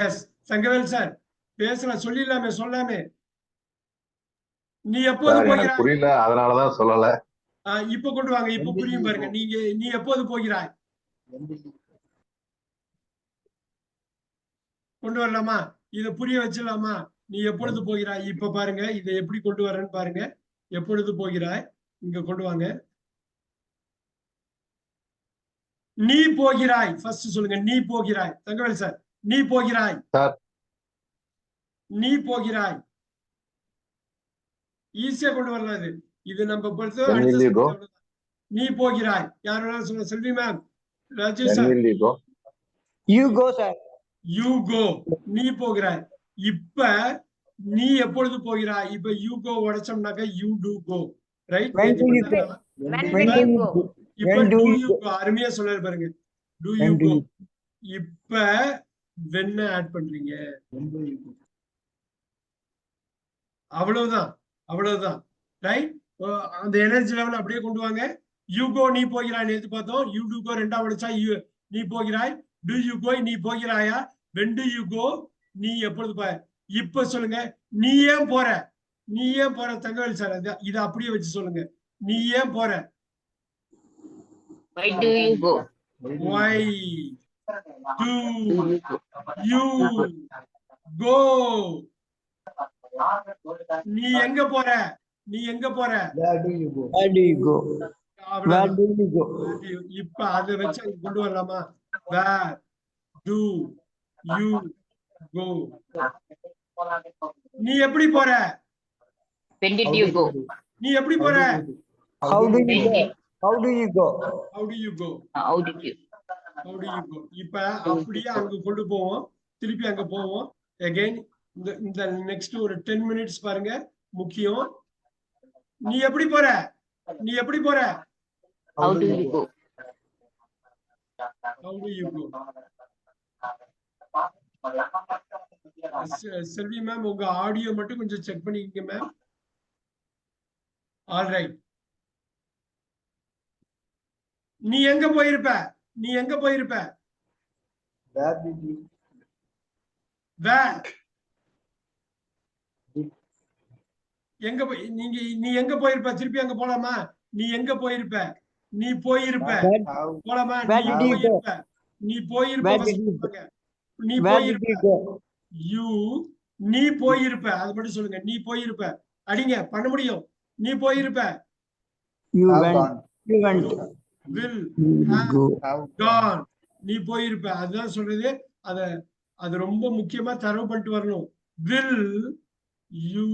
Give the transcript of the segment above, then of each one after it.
S சங்கவேல் sir பேசலாம், சொல்லிடலாமே, சொல்லாமே. நீ எப்போது சார் எனக்கு போகிறாய்? புரியல, அதனாலதான் சொல்லல. இப்ப கொண்டு வாங்க, இப்ப புரியும் பாருங்க. நீ எப்போது போகிறாய்? கொண்டு வரலாமா? இத புரிய வச்சிடலாமா? நீ எப்பொழுது போகிறாய்? இப்ப பாருங்க, இதை எப்படி கொண்டு வரேன்னு பாருங்க. எப்பொழுது போகிறாய்? இங்க கொண்டு வாங்க. நீ போகிறாய். ஃபர்ஸ்ட் சொல்லுங்க, நீ போகிறாய். தங்கவேல் சார், நீ போகிறாய். சார் நீ போகிறாய். ஈஸியா கொண்டு வரலாம் இது. இது நம்ம பொறுத்த when அடுத்த will you go? sentence அவ்வளவுதான். நீ போகிறாய். யார் வேணாலும் சொல்லுங்க. செல்வி மேம், ராஜு When சார். will you go? You go, sir. You go. நீ போகிறாய். இப்ப நீ எப்பொழுது போகிறாய்? இப்ப யூ கோ உடைச்சோம்னாக்க you to go. Right? When do you go? When do you go? இப்ப When do do you you go? Go. அருமையா சொல்றாரு பாருங்க. Do you When do go. you இப்ப when ஆட் பண்றீங்க. அவ்வளவுதான், அவ்வளவுதான். ரைட்? அந்த எனர்ஜி லெவல் அப்படியே கொண்டு வாங்க. யூ கோ, நீ போகிறாய் நேத்து பார்த்தோம். யூ டு கோ ரெண்டா உடைச்சா நீ போகிறாய். டு யூ கோ, நீ போகிறாயா? when do you go, நீ எப்பொழுது போற? இப்ப சொல்லுங்க, நீ ஏன் போற? நீ ஏன் போற? தங்கவேல் சார் இத அப்படியே வச்சு சொல்லுங்க. நீ ஏன் போற? Why do you go? why do you go? நீ எங்க போற? நீ எங்க போற? Where do you go? Where do you go? Where அவ்வளவுதான். do you go? இப்ப அதை வச்சு அங்க கொண்டு வரலாமா? where do you go? நீ எப்படி போற? When did you go? நீ எப்படி போற? How do you go? How do you go? how do you go? How did you? how do you go? இப்ப அப்படியே அங்க கொண்டு போவோம், திருப்பி அங்க போவோம். again இந்த நெக்ஸ்ட் ஒரு 10 மினிட்ஸ் பாருங்க, முக்கியம். நீ எப்படி போற? நீ எப்படி போற? How do you go? how do you go? Selvi ma'am, உங்க ஆடியோ மட்டும் கொஞ்சம் செக் பண்ணிக்கங்க மேம். All right. நீ எங்க போயிருப்ப? நீ எங்க போயிருப்ப? Where did you? Where? எங்க நீ எங்க போயிருப்ப? திருப்பி அங்க போலாமா? நீ எங்க போயிருப்ப? நீ போயிருப்ப. போலாமா? Where நீ did you go? போயிருப்ப. நீ போயிருப்ப. Where first did you go? சொல்லுங்க. நீ Where did போயிருப்ப. you go? You நீ போயிருப்ப. அது மட்டும் சொல்லுங்க. நீ போயிருப்ப. அடிங்க, பண்ண முடியும். நீ போயிருப்ப. You went. You went. will You have go. gone. நீ போயிருப்ப. அதுதான் சொல்றது. அது ரொம்ப முக்கியமா தரவு பண்ணிட்டு வரணும். will you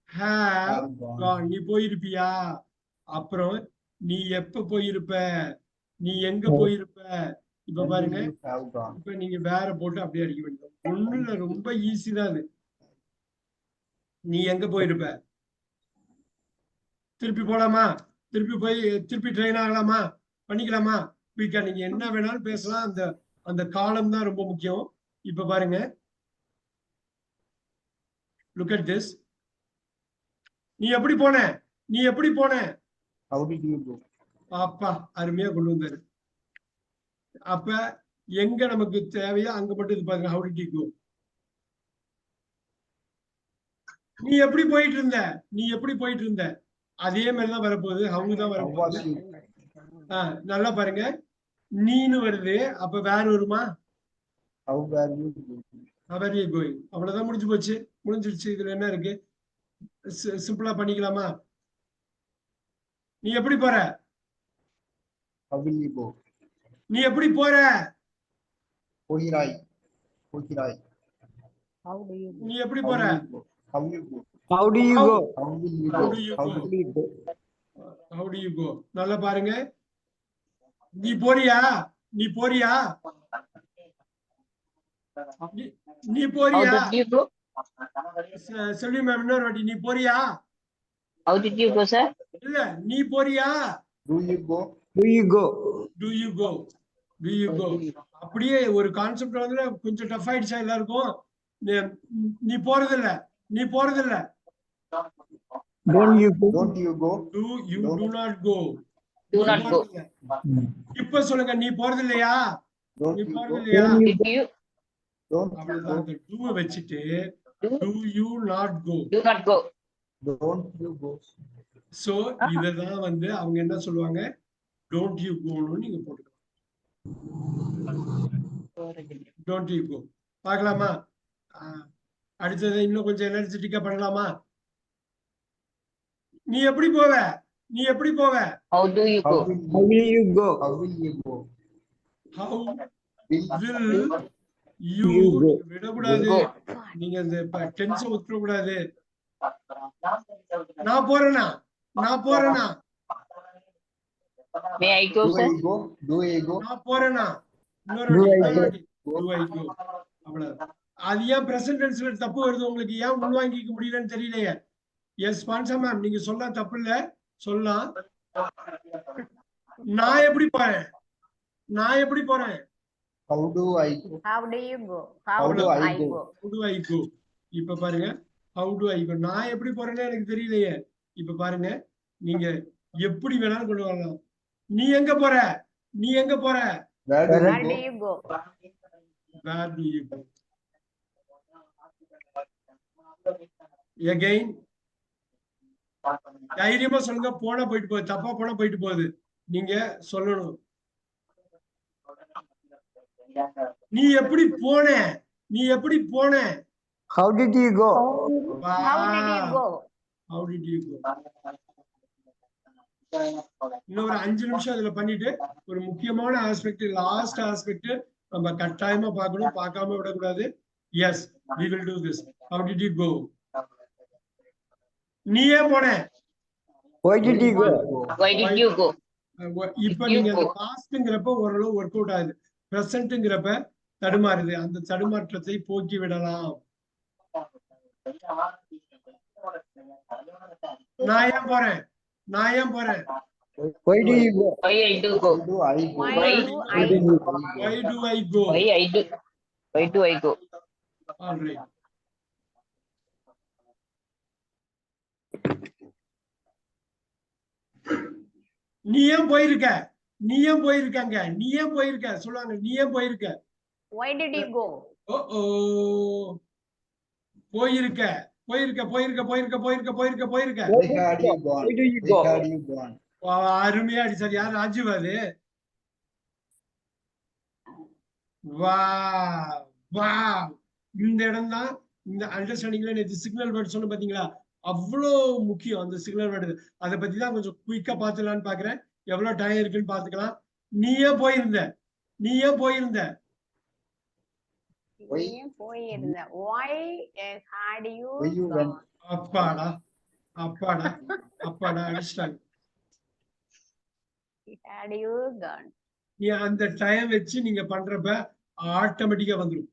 have gone. நீ போயிருப்பியா? அப்புறம் நீ எப்ப போயிருப்ப? நீ எங்க போயிருப்ப? இப்ப பாருங்க, இப்ப நீங்க வேற போட்டு அப்படியே அடிக்க வேண்டியது. ஒண்ணும் இல்ல, ரொம்ப ஈஸி தான் அது. நீ எங்க போயிருப்ப? திருப்பி போலாமா? திருப்பி போய் திருப்பி ட்ரெயின் ஆகலாமா? பண்ணிக்கலாமா? குயிக்கா நீங்க என்ன வேணாலும் பேசலாம். அந்த காலம் தான் ரொம்ப முக்கியம். இப்ப பாருங்க, look at this. நீ எப்படி போன? நீ எப்படி போன? How did you go? அப்பா அருமையா கொண்டு வந்தாரு. அப்ப எங்க நமக்கு தேவையோ அங்க மட்டும் இது பாருங்க. how did you go? நீ எப்படி போயிட்டு இருந்த? நீ எப்படி போயிட்டு இருந்த? அதே மாதிரிதான் வரப்போகுது. ஹவு தான் வரப்போகுது. நல்லா பாருங்க, நீன்னு வருது. அப்ப வேற வருமா? How were you going? how are you going? அவ்வளவுதான், முடிஞ்சு போச்சு. முடிஞ்சிருச்சு. இதுல என்ன இருக்கு? சிம்பிளா பண்ணிக்கலாமா? நீ எப்படி போற? How will you go? நீ எப்படி போற? போகிறாய். போகிறாய். How do you go? நீ எப்படி போற? How will you go? How do you go? How will you How go? do you How go? will you go? how do you go? நல்லா பாருங்க. நீ போறியா? நீ போறியா? நீ How போறியா? did you go? Selvi ma'am, இன்னொரு வாட்டி, நீ போறியா? How did you go, sir? இல்ல, நீ போறியா? Do you go? Do you go? do you go? do you go? அப்படியே ஒரு கான்செப்ட் வந்து கொஞ்சம் டஃப் ஆயிடுச்சா எல்லாருக்கும்? நீ போறது இல்ல. நீ போறது இல்ல. Don't you go? Don't you go? do not go. Do not go. இப்ப சொல்லுங்க, நீ போறது இல்லையா? Don't நீ you போறது go? இல்லையா? Did you? Don't you அவ்வளவுதான். go. அந்த do வச்சுட்டு Do, do you not go. do not go. Don't you go. So இததான் வந்து அவங்க என்ன சொல்லுவாங்க, don't you goன்னு நீங்க போட்டுக்கலாம். don't you go. பார்க்கலாமா? அடுத்தது இன்னும் கொஞ்சம் எனர்ஜெட்டிக்கா பண்ணலாமா? நீ எப்படி போவ? நீ எப்படி போவ? How do you How go? will you go? How will you go? how Will will you You go. நீங்க விடக்கூடாது. Go. நீங்க இந்த டென்ஸ் ஊத்த கூடாது. நான் போறேனா? நான் போறேனா? May I go, do sir? I go? Do I go? நான் போறேனா? இன்னொரு Do I வாட்டி, go? do I go? அவ்வளவு. அது ஏன் பிரசன்ட் டென்ஸ்ல தப்பு வருது உங்களுக்கு? ஏன் உள்வாங்கிக்க முடியலன்னு தெரியலையே. எஸ் ஸ்பான்சர் மேம், நீங்க சொல்ல தப்பு இல்ல, சொல்லலாம். நான் எப்படி போறேன்? நான் எப்படி போறேன்? How do I go? How do you go? How do I go? How do I go? இப்ப பாருங்க, how do I go? நான் எப்படி போறேன்னு எனக்கு தெரியலையே. இப்ப பாருங்க, நீங்க எப்படி வேணாலும் கொண்டு வரலாம். நீ எங்க போற? நீ எங்க போற? Where do Where you do go? you go? Where do you go? Again, தைரியமா சொல்லுங்க. போனா போயிட்டு போகுது, தப்பா போனா போயிட்டு போகுது. நீங்க சொல்லணும். நீ எப்படி போன? நீ எப்படி போன? How did you go? How did you go? How did you go? இன்னும் ஒரு 5 நிமிஷம் இதுல பண்ணிட்டு ஒரு முக்கியமான ஆஸ்பெக்ட், லாஸ்ட் ஆஸ்பெக்ட் நம்ம கட்டாயமா பார்க்கணும், பார்க்காம விடக்கூடாது. Yes, we will do this. How did you go? நீ ஏன் போன? Why did you go? Why did you go? இப்ப நீங்க அந்த பாஸ்ட்ங்கிறப்ப ஓரளவு ஒர்க் அவுட் ஆகுது. பிரசன்ட்ங்கிறப்ப தடுமாறுது. அந்த தடுமாற்றத்தை போக்கி விடலாம். நான் ஏன் போறேன்? நான் ஏன் போறேன்? Why do you go? Why I do go? Do I go? Why Why do Why I do you go? go? Why do I go? Why I do? Why do I go? All right. நீ ஏன் போயிருக்க? நீ ஏன் போயிருக்காங்க? நீ ஏன் போயிருக்க? சொல்லுவாங்க, நீ ஏன் போயிருக்க? Why did you go? ஓ போயிருக்க, போயிருக்க, போயிருக்க, போயிருக்க, போயிருக்க, போயிருக்க, போயிருக்க. Why had you gone? Why do you Why go? had you gone? அருமையா அடிச்சார். யார்? ராஜீவ். அது வா வா இந்த இடம் தான். இந்த அண்டர்ஸ்டாண்டிங்ல நேற்று சிக்னல் வேர்டு சொன்ன பாத்தீங்களா? அவ்வளோ முக்கியம் அந்த சிக்னல் வேர்டு. அதை பத்தி தான் கொஞ்சம் குயிக்கா பாத்துக்கலாம்னு பாக்குறேன். எவ்வளவு டைம் இருக்குன்னு பாத்துக்கலாம். நீ ஏன் போயிருந்த? நீ ஏன் போயிருந்த? Why? ஏன் போயிருந்த? Why had you Why you gone? went? அப்பாடா அப்பாடா அப்பாடா அடிச்சிட்டாங்க. Had you gone? நீ அந்த டைம் வச்சு நீங்க பண்றப்ப ஆட்டோமேட்டிக்கா வந்துடும்.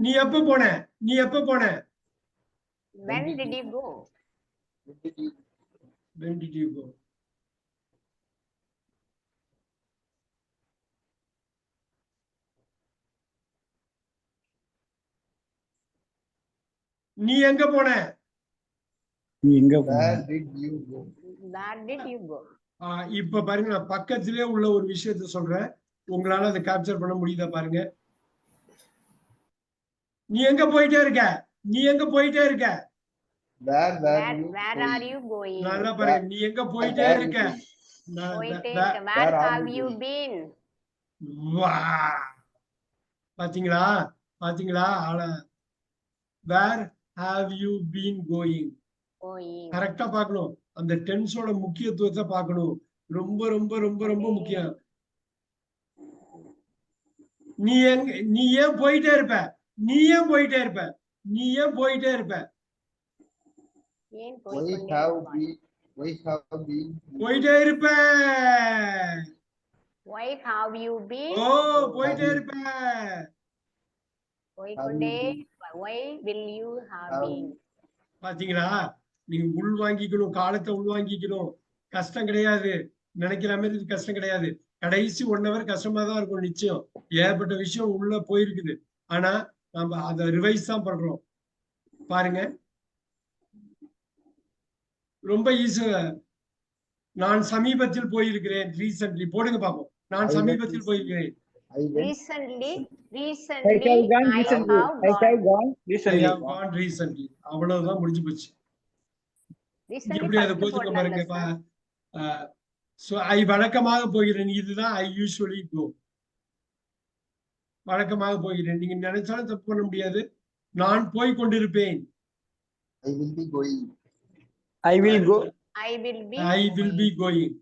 நீ எப்ப போன? நீ எப்ப போன? When did you go? When did you go? நீ எங்க போன? நீ எங்க Where did you go? Where did you go? இப்ப பாருங்க, நான் பக்கத்திலே உள்ள ஒரு விஷயத்த சொல்றேன். உங்களால அதை கேப்சர் பண்ண முடியுதா பாருங்க. நீ எங்க போயிட்டே இருக்க? நீ எங்க போயிட்டே இருக்க? Where Where are you going? நல்லா பாருங்க. நீ எங்க போயிட்டே Where இருக்க? போயிட்டே வா- இருக்க. Where are have you you been? வா. பாத்தீங்களா? பாத்தீங்களா? Where have you been going? Going. கரெக்டா பார்க்கணும். அந்த டென்ஸோட முக்கியத்துவத்தை பார்க்கணும். ரொம்ப ரொம்ப ரொம்ப ரொம்ப முக்கியம். நீ ஏன் போயிட்டே இருப்ப? நீ ஏன் போயிட்டே இருப்ப? நீ ஏன் போயிட்டே இருப்ப? ஏன் Why போய்க்கொண்டே have இருப்பாய்? we? Why have we? போயிட்டே இருப்ப. Why have you been? ஓ போயிட்டே இருப்ப. போய்க்கொண்டே இருப்பாய். Why will you have been? பாத்தீங்களா? நீங்க உள் வாங்கிக்கணும், காலத்தை உள் வாங்கிக்கணும். கஷ்டம் கிடையாது. நினைக்கிற மாதிரி இது கஷ்டம் கிடையாது. கடைசி 1 hour கஷ்டமா தான் இருக்கும் நிச்சயம். ஏகப்பட்ட விஷயம் உள்ள போயிருக்குது. ஆனா நம்ம அதை ரிவைஸ் தான் பண்றோம். பாருங்க, ரொம்ப ஈஸி. நான் சமீபத்தில் போயிருக்கிறேன். ரீசென்ட்லி போடுங்க பாப்போம். நான் சமீபத்தில் போயிருக்கிறேன். I went. Recently, I recently, have gone I recently. have I have gone. gone I recently. have gone recently. அவ்வளவுதான் முடிஞ்சு போச்சு. இங்க Recently எப்படி அதை first போச்சுக்க போடலாம்ல பாருங்க. sir. சோ ஐ வழக்கமாக போகிறேன். இதுதான் ஐ யூஸ்வலி கோ. வழக்கமாக போகிறேன். நீங்க நினைச்சாலும் தப்பு பண்ண முடியாது. நான் போய் கொண்டிருப்பேன். I will be going. I will go. I will be I will be going. Going.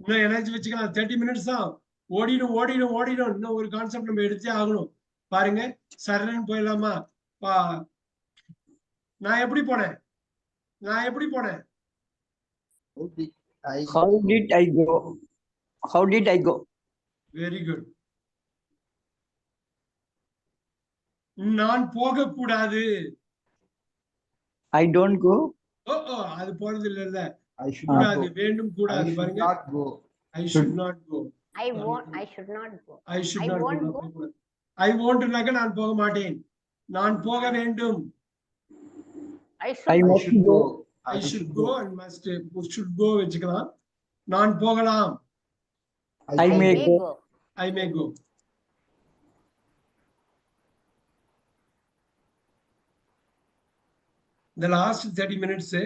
இன்னும் எனர்ஜி வச்சுக்கலாம். 30 மினிட்ஸ் தான். ஓடிடும் ஓடிடும் ஓடிடும். இன்னும் ஒரு கான்செப்ட் நம்ம எடுத்தே ஆகணும். பாருங்க, சரணன் போயிடலாமா? நான் எப்படி போனேன்? நான் எப்படி போனேன்? How did I How did I go? How did I go? Very good. நான் போகக்கூடாது. I don't go. ஓ அது போறது இல்ல. I should கூடாது, not go. வேண்டும் I கூடாது. should பாருங்க, not go. I should not go. I won't. I should not go. I should I நாட் won't go. கோ. ஐ வாண்ட்னாக்க நான் போக மாட்டேன். நான் போக வேண்டும். I I should. I must should go. go. I should go and must. Should go வச்சுக்கலாம். நான் போகலாம். I I may may go. go. ஐ மே கோ. இந்த லாஸ்ட் 30 மினிட்ஸ்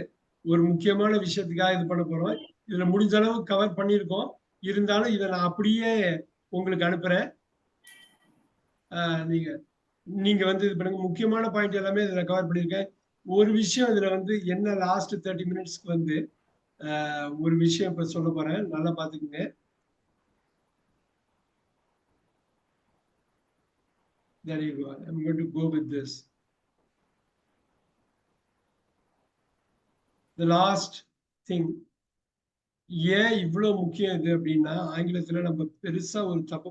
ஒரு முக்கியமான விஷயத்துக்காக இது பண்ண போறோம். இதுல முடிஞ்ச அளவு கவர் பண்ணியிருக்கோம். இருந்தாலும் இதை நான் அப்படியே உங்களுக்கு அனுப்புறேன். நீங்க நீங்க வந்து இது பண்ணுங்க. முக்கியமான பாயிண்ட் எல்லாமே இதுல கவர் பண்ணியிருக்கேன். ஒரு விஷயம் இதுல வந்து என்ன லாஸ்ட் 30 மினிட்ஸ்க்கு வந்து ஒரு விஷயம் இப்ப சொல்ல போறேன். நல்லா பாத்துக்கோங்க. There you go. I'm going to go with this. The last thing. ஏன் இவ்வளவு முக்கியம் இது அப்படின்னா, ஆங்கிலத்துல நம்ம பெருசா ஒரு தப்பு